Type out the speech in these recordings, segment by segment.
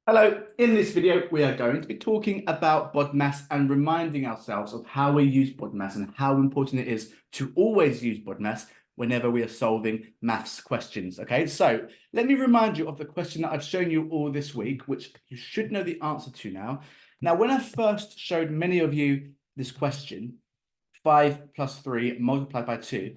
Hello, in this video, we are going to be talking about BODMAS and reminding ourselves of how we use BODMAS and how important it is to always use BODMAS whenever we are solving maths questions. Okay, so let me remind you of the question that I've shown you all this week, which you should know the answer to now. Now, when I first showed many of you this question, 5 plus 3 multiplied by 2,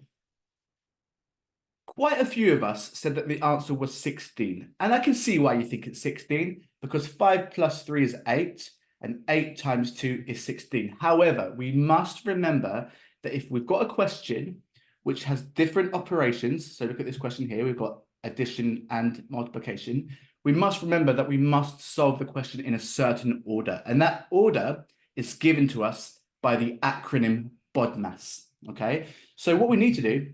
quite a few of us said that the answer was 16. And I can see why you think it's 16, because 5 plus 3 is 8, and 8 times 2 is 16. However, we must remember that if we've got a question which has different operations, so look at this question here, we've got addition and multiplication, we must remember that we must solve the question in a certain order. And that order is given to us by the acronym BODMAS, okay? So what we need to do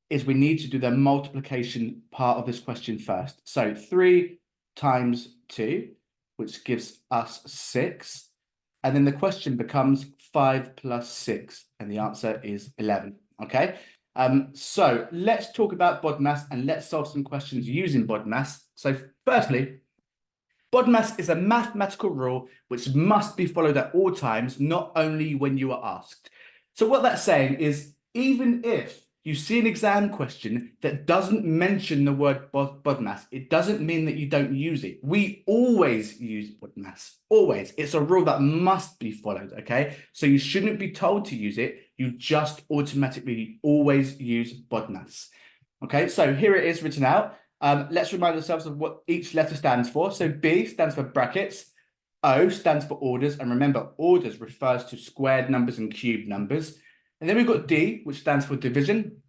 is we need to do the multiplication part of this question first. So 3 times 2, which gives us 6. And then the question becomes 5 plus 6, and the answer is 11, okay? So let's talk about BODMAS and let's solve some questions using BODMAS. So firstly, BODMAS is a mathematical rule which must be followed at all times, not only when you are asked. So what that's saying is, even if you see an exam question that doesn't mention the word BODMAS, it doesn't mean that you don't use it. We always use BODMAS, always. It's a rule that must be followed, okay? So you shouldn't be told to use it. You just automatically always use BODMAS, okay? So here it is written out. Let's remind ourselves of what each letter stands for. So B stands for brackets, O stands for orders, and remember, orders refers to squared numbers and cubed numbers. And then we've got D, which stands for division,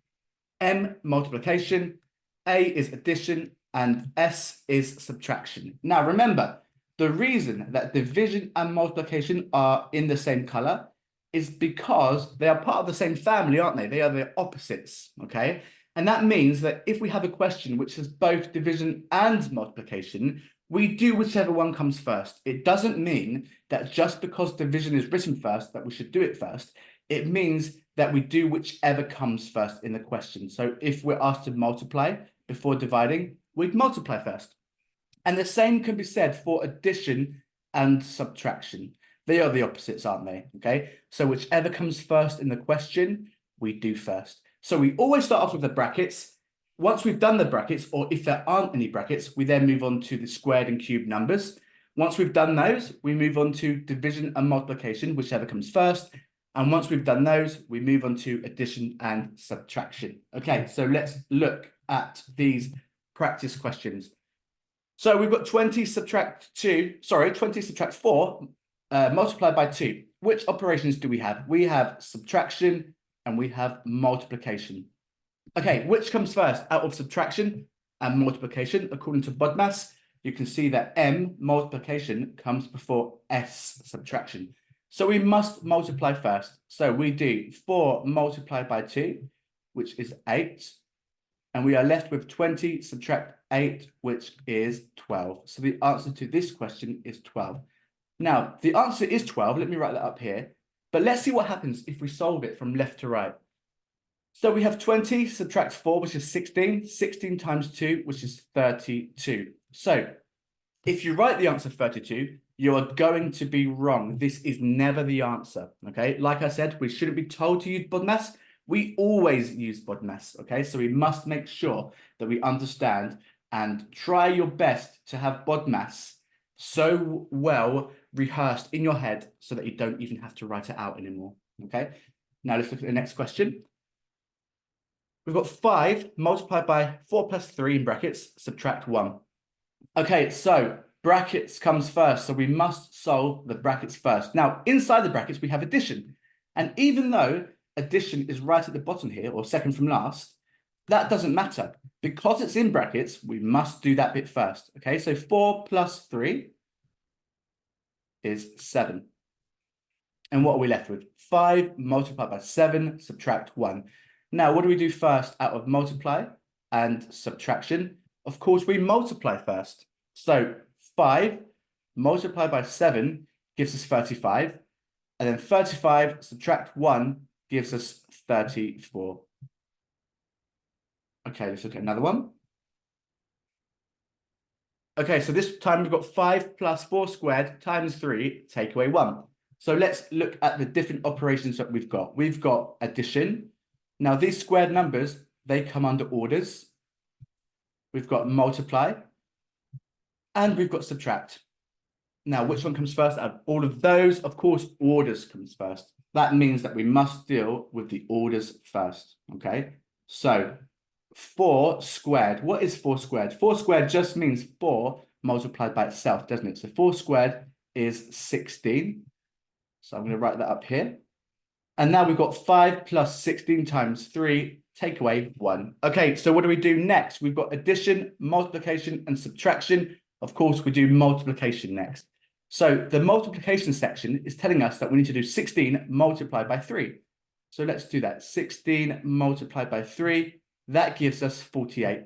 M, multiplication, A is addition, and S is subtraction. Now, remember, the reason that division and multiplication are in the same color is because they are part of the same family, aren't they? They are the opposites, okay? And that means that if we have a question which has both division and multiplication, we do whichever one comes first. It doesn't mean that just because division is written first, that we should do it first. It means that we do whichever comes first in the question. So if we're asked to multiply before dividing, we'd multiply first. And the same can be said for addition and subtraction. They are the opposites, aren't they? Okay, so whichever comes first in the question, we do first. So we always start off with the brackets. Once we've done the brackets, or if there aren't any brackets, we then move on to the squared and cubed numbers. Once we've done those, we move on to division and multiplication, whichever comes first. And once we've done those, we move on to addition and subtraction. Okay, so let's look at these practice questions. So we've got 20 subtract 4 multiplied by 2. Which operations do we have? We have subtraction and we have multiplication. Okay, which comes first out of subtraction and multiplication? According to BODMAS, you can see that M, multiplication, comes before S, subtraction. So we must multiply first. So we do 4 multiplied by 2, which is 8. And we are left with 20 subtract 8, which is 12. So the answer to this question is 12. Now, the answer is 12. Let me write that up here. But let's see what happens if we solve it from left to right. So we have 20 subtract 4, which is 16. 16 times 2, which is 32. So if you write the answer 32, you are going to be wrong. This is never the answer, okay? Like I said, we shouldn't be told to use BODMAS. We always use BODMAS, okay? So we must make sure that we understand and try your best to have BODMAS so well rehearsed in your head so that you don't even have to write it out anymore, okay? Now let's look at the next question. We've got 5 multiplied by 4 plus 3 in brackets, subtract 1. Okay, so brackets comes first, so we must solve the brackets first. Now, inside the brackets, we have addition. And even though addition is right at the bottom here, or second from last, that doesn't matter. Because it's in brackets, we must do that bit first. Okay, so 4 plus 3 is 7. And what are we left with? 5 multiplied by 7, subtract 1. Now, what do we do first out of multiply and subtraction? Of course, we multiply first. So 5 multiplied by 7 gives us 35. And then 35 subtract 1 gives us 34. Okay, let's look at another one. Okay, so this time we've got 5 plus 4 squared times 3, take away 1. So let's look at the different operations that we've got. We've got addition. Now these squared numbers, they come under orders. We've got multiply. And we've got subtract. Now, which one comes first? Out of all of those, of course, orders comes first. That means that we must deal with the orders first, okay? So 4 squared, what is 4 squared? 4 squared just means 4 multiplied by itself, doesn't it? So 4 squared is 16. So I'm going to write that up here. And now we've got 5 plus 16 times 3, take away 1. Okay, so what do we do next? We've got addition, multiplication, and subtraction. Of course, we do multiplication next. So the multiplication section is telling us that we need to do 16 multiplied by 3. So let's do that. 16 multiplied by 3, that gives us 48.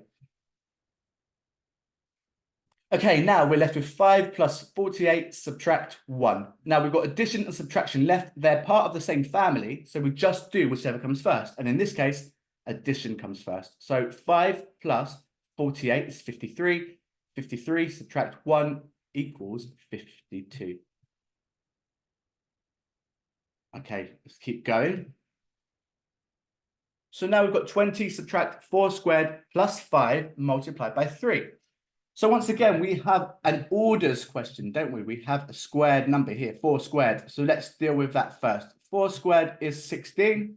Okay, now we're left with 5 plus 48, subtract 1. Now we've got addition and subtraction left. They're part of the same family, so we just do whichever comes first. And in this case, addition comes first. So 5 plus 48 is 53. 53 subtract 1 equals 52. Okay, let's keep going. So now we've got 20 subtract 4 squared plus 5 multiplied by 3. So once again, we have an orders question, don't we? We have a squared number here, 4 squared. So let's deal with that first. 4 squared is 16.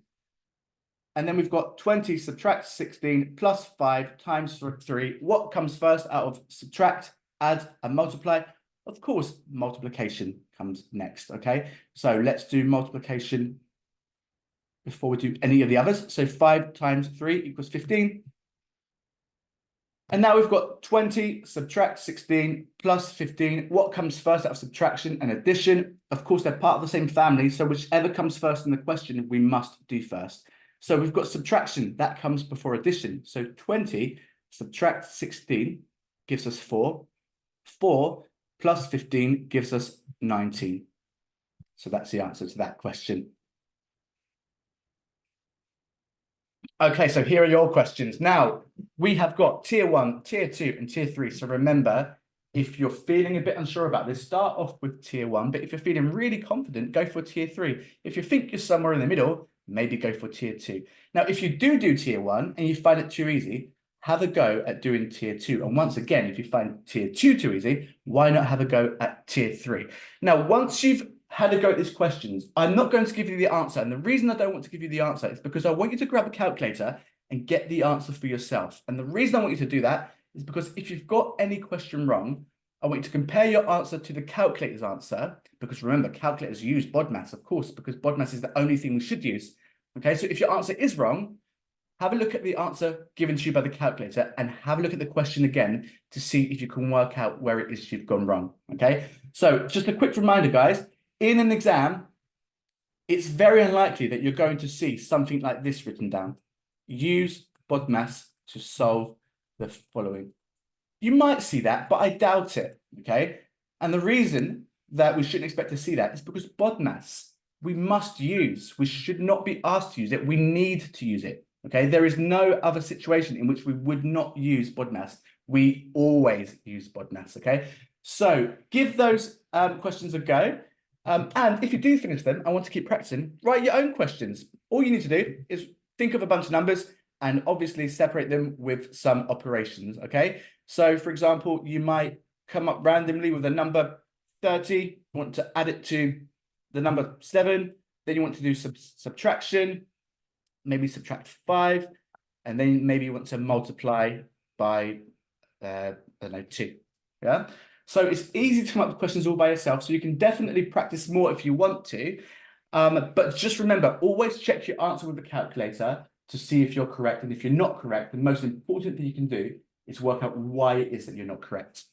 And then we've got 20 subtract 16 plus 5 times 3. What comes first out of subtract, add, and multiply? Of course, multiplication comes next, okay? So let's do multiplication before we do any of the others. So 5 times 3 equals 15. And now we've got 20 subtract 16 plus 15. What comes first out of subtraction and addition? Of course, they're part of the same family. So whichever comes first in the question, we must do first. So we've got subtraction, that comes before addition. So 20 subtract 16 gives us 4. 4 plus 15 gives us 19. So that's the answer to that question. Okay, so here are your questions. Now, we have got tier 1, tier 2, and tier 3. So remember, if you're feeling a bit unsure about this, start off with tier 1. But if you're feeling really confident, go for tier 3. If you think you're somewhere in the middle, maybe go for tier 2. Now, if you do tier 1 and you find it too easy, have a go at doing tier 2. And once again, if you find tier 2 too easy, why not have a go at tier 3? Now, once you've had a go at these questions, I'm not going to give you the answer. And the reason I don't want to give you the answer is because I want you to grab a calculator and get the answer for yourself. And the reason I want you to do that is because if you've got any question wrong, I want you to compare your answer to the calculator's answer, because remember, calculators use BODMAS, of course, because BODMAS is the only thing we should use. Okay, so if your answer is wrong, have a look at the answer given to you by the calculator and have a look at the question again to see if you can work out where it is you've gone wrong. Okay, so just a quick reminder, guys, in an exam, it's very unlikely that you're going to see something like this written down. Use BODMAS to solve the following. You might see that, but I doubt it, okay? And the reason that we shouldn't expect to see that is because BODMAS, we must use. We should not be asked to use it. We need to use it, okay? There is no other situation in which we would not use BODMAS. We always use BODMAS, okay? So give those questions a go. And if you do finish them, I want to keep practicing, write your own questions. All you need to do is think of a bunch of numbers and obviously separate them with some operations, okay? So, for example, you might come up randomly with a number 30, you want to add it to the number 7, then you want to do subtraction, maybe subtract 5, and then maybe you want to multiply by, I don't know, 2, yeah? So it's easy to come up with questions all by yourself, so you can definitely practice more if you want to. But just remember, always check your answer with the calculator to see if you're correct. And if you're not correct, the most important thing you can do is work out why it is that you're not correct.